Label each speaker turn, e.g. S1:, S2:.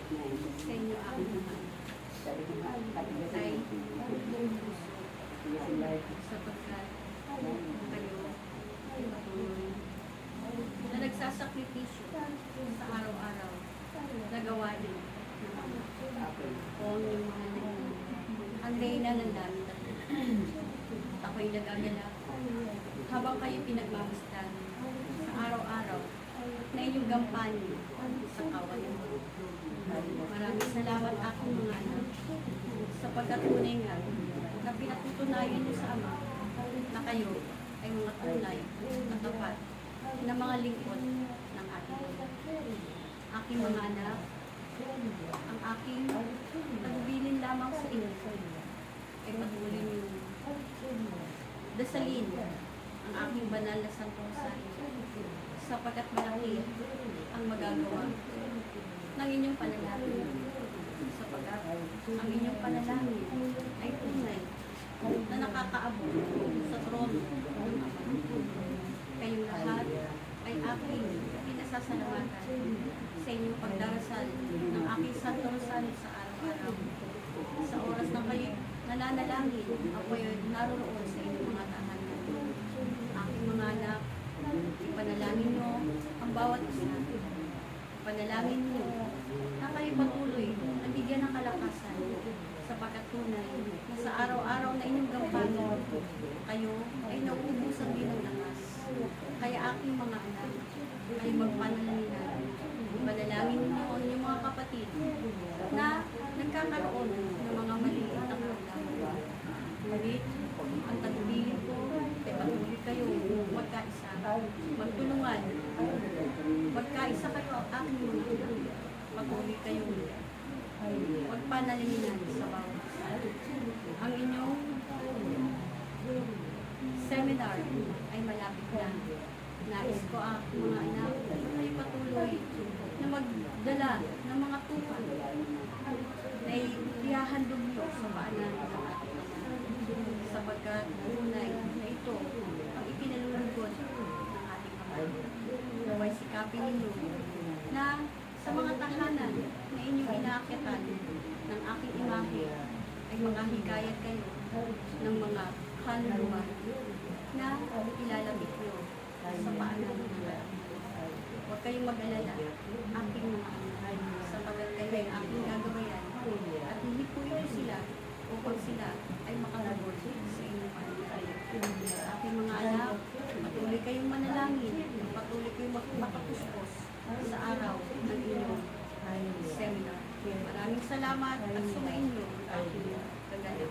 S1: sa inyo aking naman ay buong puso sapagkat kayo ay patuloy na nagsasakripisyo sa araw-araw na gawain kung yung mga ang reyna ng dami ako'y nag-agalak habang kayo pinagmamasdan sa araw-araw na inyong gampanin sa kawalan mo. Maraming salamat akong mga anak sapagkat tunay nga na pinatutunayan niyo sa Ama na kayo ay mga tunay at tapat na mga lingkod ng ating aking mga anak, ang aking pagbilin lamang sa inyo ay patuloy niyo dasalin ang aking banal na Santong Rosario sapagkat malaki ang magagawa ng inyong panalangin sapagkat ang inyong panalangin ay tunay na nakakaabot sa trono ng Ama. Kayong lahat ay aking pinasasalamatan sa inyong pagdarasal ng aking Santo Rosario sa araw-araw. Sa oras na kayo nananalangin, ako'y naroon sa inyong mga tahanan. Aking mga anak, ipanalangin nyo ang bawat isa. Ipanalangin nyo na kayo patuloy na bigyan ng kalakasan sapagkat tunay na sa araw-araw na inyong gampanin, kayo ay nauubos ang ginangas. Kaya aking mga anak ay magpanalangin. Ipanalangin nyo ang inyong mga kapatid na nagkakaroon ng mga maliit na karamdaman. Ngunit, ang tagubilin ko ay patuloy kayo magkaisa, magtulungan, magkaisa kayo ang aking mga anak. Patuloy kayo magpanalangin sa bawat isa. Ang inyong seminar ay malapit na. Nais ko ang mga anak ay patuloy na magdala ng mga tupan na ihahandog nyo sa paanan ng ating Ama sapagkat tunay na ito ang ikinalulugod ng ating Ama. Naway sikapin ninyo na sa mga tahanan na inyong inaakyatan ng aking imahe ay manghihikayat kayo ng mga kaluluwa na ilalapit nyo sa paanan ng Ama. Huwag kayong mag-alala, aking mga anak, sapagkat kayo ay aking gagabayan at hindi po ito sila upang sila ay makalabot sa inyong pananalig. Aking mga anak, patuloy kayong manalangin, patuloy kayong makapuspos sa araw ng inyong seminar. Maraming salamat at sumainyo ang aking kagalakan.